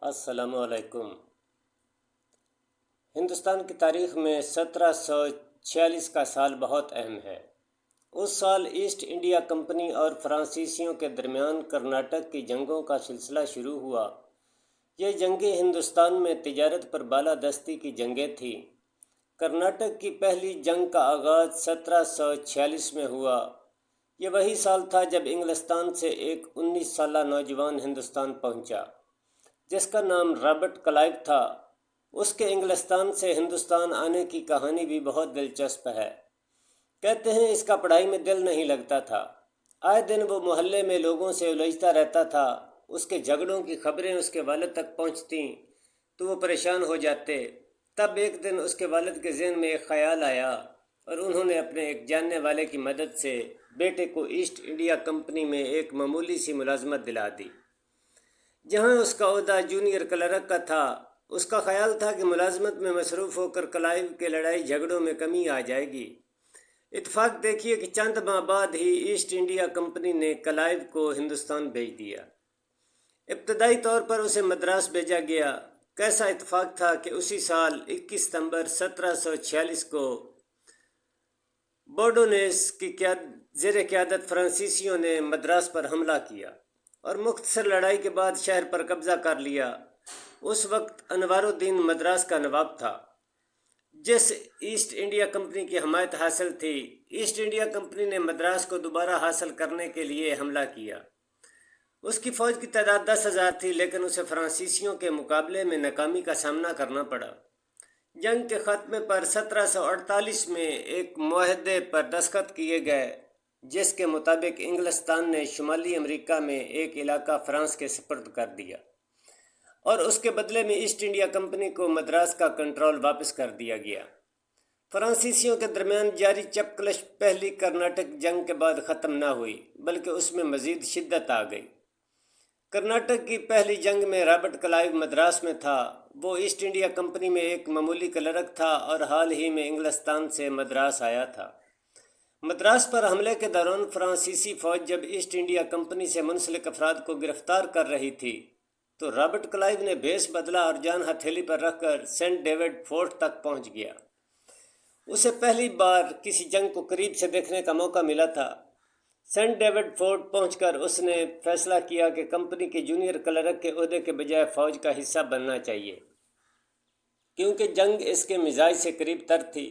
السلام علیکم۔ ہندوستان کی تاریخ میں 1746 کا سال بہت اہم ہے۔ اس سال ایسٹ انڈیا کمپنی اور فرانسیسیوں کے درمیان کرناٹک کی جنگوں کا سلسلہ شروع ہوا۔ یہ جنگیں ہندوستان میں تجارت پر بالادستی کی جنگیں تھیں۔ کرناٹک کی پہلی جنگ کا آغاز 1746 میں ہوا۔ یہ وہی سال تھا جب انگلستان سے ایک 19 سالہ نوجوان ہندوستان پہنچا جس کا نام رابرٹ کلائیو تھا۔ اس کے انگلستان سے ہندوستان آنے کی کہانی بھی بہت دلچسپ ہے۔ کہتے ہیں اس کا پڑھائی میں دل نہیں لگتا تھا۔ آئے دن وہ محلے میں لوگوں سے الجھتا رہتا تھا۔ اس کے جھگڑوں کی خبریں اس کے والد تک پہنچتیں تو وہ پریشان ہو جاتے۔ تب ایک دن اس کے والد کے ذہن میں ایک خیال آیا اور انہوں نے اپنے ایک جاننے والے کی مدد سے بیٹے کو ایسٹ انڈیا کمپنی میں ایک معمولی سی ملازمت دلا دی، جہاں اس کا عہدہ جونیئر کلرک کا تھا۔ اس کا خیال تھا کہ ملازمت میں مصروف ہو کر کلائیو کے لڑائی جھگڑوں میں کمی آ جائے گی۔ اتفاق دیکھیے کہ چند ماہ بعد ہی ایسٹ انڈیا کمپنی نے کلائیو کو ہندوستان بھیج دیا۔ ابتدائی طور پر اسے مدراس بھیجا گیا۔ کیسا اتفاق تھا کہ اسی سال 21 ستمبر 1746 کو بورڈونیس کی زیر قیادت فرانسیسیوں نے مدراس پر حملہ کیا اور مختصر لڑائی کے بعد شہر پر قبضہ کر لیا۔ اس وقت انوار الدین مدراس کا نواب تھا، جس ایسٹ انڈیا کمپنی کی حمایت حاصل تھی۔ ایسٹ انڈیا کمپنی نے مدراس کو دوبارہ حاصل کرنے کے لیے حملہ کیا۔ اس کی فوج کی تعداد 10,000 تھی، لیکن اسے فرانسیسیوں کے مقابلے میں ناکامی کا سامنا کرنا پڑا۔ جنگ کے خاتمے پر 1748 میں ایک معاہدے پر دستخط کیے گئے جس کے مطابق انگلستان نے شمالی امریکہ میں ایک علاقہ فرانس کے سپرد کر دیا اور اس کے بدلے میں ایسٹ انڈیا کمپنی کو مدراس کا کنٹرول واپس کر دیا گیا۔ فرانسیسیوں کے درمیان جاری چپکلش پہلی کرناٹک جنگ کے بعد ختم نہ ہوئی، بلکہ اس میں مزید شدت آ گئی۔ کرناٹک کی پہلی جنگ میں رابرٹ کلائیو مدراس میں تھا۔ وہ ایسٹ انڈیا کمپنی میں ایک معمولی کلرک تھا اور حال ہی میں انگلستان سے مدراس آیا تھا۔ مدراس پر حملے کے دوران فرانسیسی فوج جب ایسٹ انڈیا کمپنی سے منسلک افراد کو گرفتار کر رہی تھی تو رابرٹ کلائیو نے بھیس بدلا اور جان ہتھیلی پر رکھ کر سینٹ ڈیوڈ فورٹ تک پہنچ گیا۔ اسے پہلی بار کسی جنگ کو قریب سے دیکھنے کا موقع ملا تھا۔ سینٹ ڈیوڈ فورٹ پہنچ کر اس نے فیصلہ کیا کہ کمپنی کے جونیئر کلرک کے عہدے کے بجائے فوج کا حصہ بننا چاہیے، کیونکہ جنگ اس کے مزاج سے قریب تر تھی۔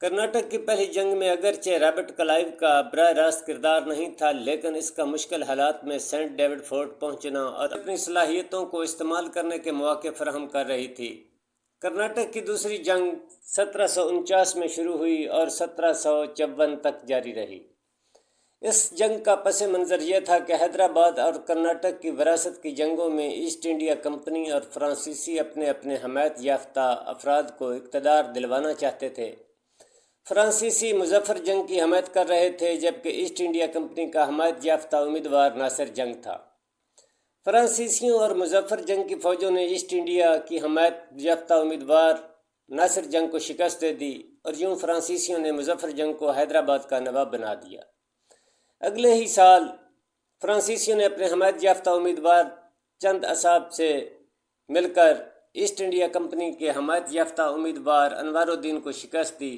کرناٹک کی پہلی جنگ میں اگرچہ رابرٹ کلائیو کا براہ راست کردار نہیں تھا، لیکن اس کا مشکل حالات میں سینٹ ڈیوڈ فورٹ پہنچنا اور اپنی صلاحیتوں کو استعمال کرنے کے مواقع فراہم کر رہی تھی۔ کرناٹک کی دوسری جنگ 1749 میں شروع ہوئی اور 1754 تک جاری رہی۔ اس جنگ کا پس منظر یہ تھا کہ حیدرآباد اور کرناٹک کی وراثت کی جنگوں میں ایسٹ انڈیا کمپنی اور فرانسیسی اپنے اپنے حمایت یافتہ افراد کو اقتدار دلوانا چاہتے تھے۔ فرانسیسی مظفر جنگ کی حمایت کر رہے تھے، جبکہ ایسٹ انڈیا کمپنی کا حمایت یافتہ امیدوار ناصر جنگ تھا۔ فرانسیسیوں اور مظفر جنگ کی فوجوں نے ایسٹ انڈیا کی حمایت یافتہ امیدوار ناصر جنگ کو شکست دے دی اور یوں فرانسیسیوں نے مظفر جنگ کو حیدرآباد کا نواب بنا دیا۔ اگلے ہی سال فرانسیسیوں نے اپنے حمایت یافتہ امیدوار چند اصحاب سے مل کر ایسٹ انڈیا کمپنی کے حمایت یافتہ امیدوار انوار الدین کو شکست دی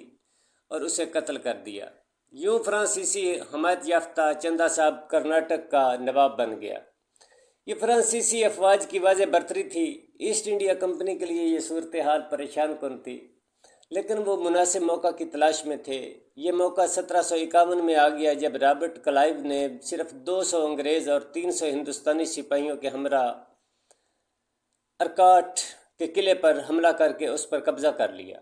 اور اسے قتل کر دیا۔ یوں فرانسیسی حمایت یافتہ چندہ صاحب کرناٹک کا نواب بن گیا۔ یہ فرانسیسی افواج کی واضح برتری تھی۔ ایسٹ انڈیا کمپنی کے لیے یہ صورتحال پریشان کن تھی، لیکن وہ مناسب موقع کی تلاش میں تھے۔ یہ موقع 1751 میں آ گیا جب رابرٹ کلائیو نے صرف 200 انگریز اور 300 ہندوستانی سپاہیوں کے ہمراہ ارکاٹ کے قلعے پر حملہ کر کے اس پر قبضہ کر لیا۔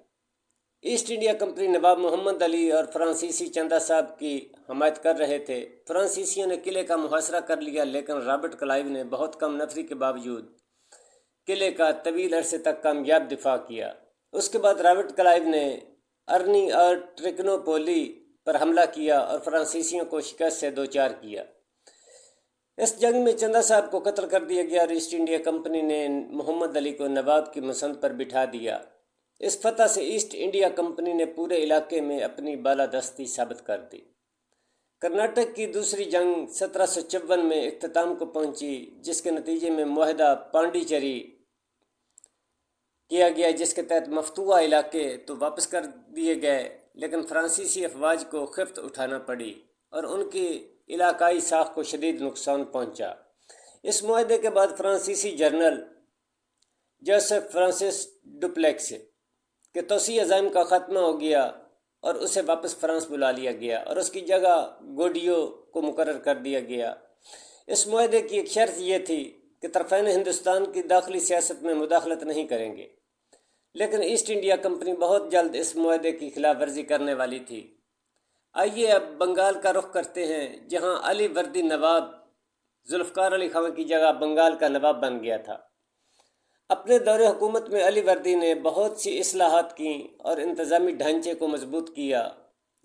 ایسٹ انڈیا کمپنی نواب محمد علی اور فرانسیسی چندہ صاحب کی حمایت کر رہے تھے۔ فرانسیسیوں نے قلعے کا محاصرہ کر لیا، لیکن رابرٹ کلائیو نے بہت کم نفری کے باوجود قلعے کا طویل عرصے تک کامیاب دفاع کیا۔ اس کے بعد رابرٹ کلائیو نے ارنی اور ٹرکنوپولی پر حملہ کیا اور فرانسیسیوں کو شکست سے دوچار کیا۔ اس جنگ میں چندہ صاحب کو قتل کر دیا گیا اور ایسٹ انڈیا کمپنی نے محمد علی کو نواب کی مسند پر بٹھا دیا۔ اس فتح سے ایسٹ انڈیا کمپنی نے پورے علاقے میں اپنی بالادستی ثابت کر دی۔ کرناٹک کی دوسری جنگ 1754 میں اختتام کو پہنچی، جس کے نتیجے میں معاہدہ پانڈیچری کیا گیا، جس کے تحت مفتوحہ علاقے تو واپس کر دیے گئے، لیکن فرانسیسی افواج کو خفت اٹھانا پڑی اور ان کی علاقائی ساکھ کو شدید نقصان پہنچا۔ اس معاہدے کے بعد فرانسیسی جنرل جوزف فرانسس ڈوپلیکس کے توسیعی عزائم کا خاتمہ ہو گیا اور اسے واپس فرانس بلا لیا گیا اور اس کی جگہ گوڈیو کو مقرر کر دیا گیا۔ اس معاہدے کی ایک شرط یہ تھی کہ طرفین ہندوستان کی داخلی سیاست میں مداخلت نہیں کریں گے، لیکن ایسٹ انڈیا کمپنی بہت جلد اس معاہدے کی خلاف ورزی کرنے والی تھی۔ آئیے اب بنگال کا رخ کرتے ہیں، جہاں علی وردی نواب ذوالفقار علی خان کی جگہ بنگال کا نواب بن گیا تھا۔ اپنے دور حکومت میں علی وردی نے بہت سی اصلاحات کیں اور انتظامی ڈھانچے کو مضبوط کیا،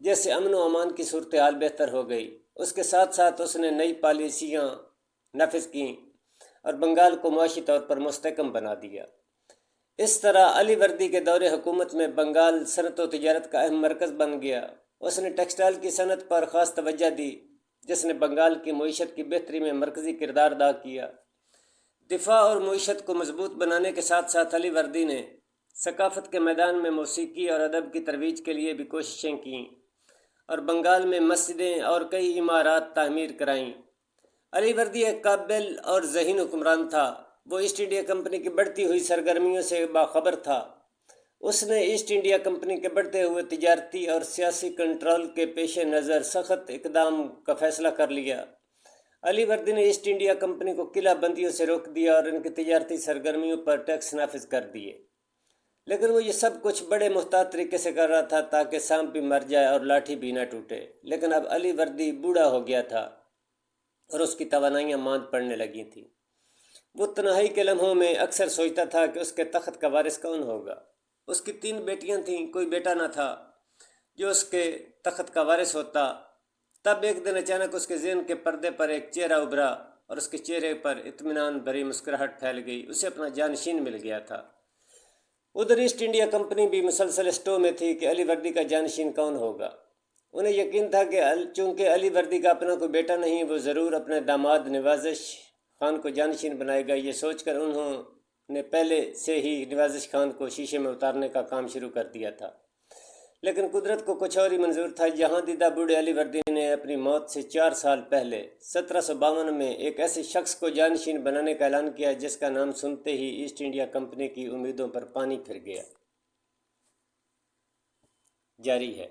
جس سے امن و امان کی صورتحال بہتر ہو گئی۔ اس کے ساتھ ساتھ اس نے نئی پالیسیاں نافذ کیں اور بنگال کو معاشی طور پر مستحکم بنا دیا۔ اس طرح علی وردی کے دور حکومت میں بنگال صنعت و تجارت کا اہم مرکز بن گیا۔ اس نے ٹیکسٹائل کی صنعت پر خاص توجہ دی، جس نے بنگال کی معیشت کی بہتری میں مرکزی کردار ادا کیا۔ دفاع اور معیشت کو مضبوط بنانے کے ساتھ ساتھ علی وردی نے ثقافت کے میدان میں موسیقی اور ادب کی ترویج کے لیے بھی کوششیں کیں اور بنگال میں مسجدیں اور کئی عمارات تعمیر کرائیں۔ علی وردی ایک قابل اور ذہین حکمران تھا۔ وہ ایسٹ انڈیا کمپنی کی بڑھتی ہوئی سرگرمیوں سے باخبر تھا۔ اس نے ایسٹ انڈیا کمپنی کے بڑھتے ہوئے تجارتی اور سیاسی کنٹرول کے پیش نظر سخت اقدام کا فیصلہ کر لیا۔ علی وردی نے ایسٹ انڈیا کمپنی کو قلعہ بندیوں سے روک دیا اور ان کی تجارتی سرگرمیوں پر ٹیکس نافذ کر دیے، لیکن وہ یہ سب کچھ بڑے محتاط طریقے سے کر رہا تھا تاکہ سانپ بھی مر جائے اور لاٹھی بھی نہ ٹوٹے۔ لیکن اب علی وردی بوڑھا ہو گیا تھا اور اس کی توانائیاں ماند پڑنے لگی تھیں۔ وہ تنہائی کے لمحوں میں اکثر سوچتا تھا کہ اس کے تخت کا وارث کون ہوگا۔ اس کی 3 بیٹیاں تھیں، کوئی بیٹا نہ تھا جو اس کے تخت کا وارث ہوتا۔ تب ایک دن اچانک اس کے ذہن کے پردے پر ایک چہرہ ابھرا اور اس کے چہرے پر اطمینان بھری مسکراہٹ پھیل گئی۔ اسے اپنا جانشین مل گیا تھا۔ ادھر ایسٹ انڈیا کمپنی بھی مسلسل اسٹو میں تھی کہ علی وردی کا جانشین کون ہوگا۔ انہیں یقین تھا کہ چونکہ علی وردی کا اپنا کوئی بیٹا نہیں، وہ ضرور اپنے داماد نوازش خان کو جانشین بنائے گا۔ یہ سوچ کر انہوں نے پہلے سے ہی نوازش خان کو شیشے میں اتارنے کا کام شروع کر دیا تھا، لیکن قدرت کو کچھ اور ہی منظور تھا۔ جہاں دیدہ بوڑھے علی وردی نے اپنی موت سے 4 سال پہلے 1752 میں ایک ایسے شخص کو جانشین بنانے کا اعلان کیا جس کا نام سنتے ہی ایسٹ انڈیا کمپنی کی امیدوں پر پانی پھر گیا۔ جاری ہے۔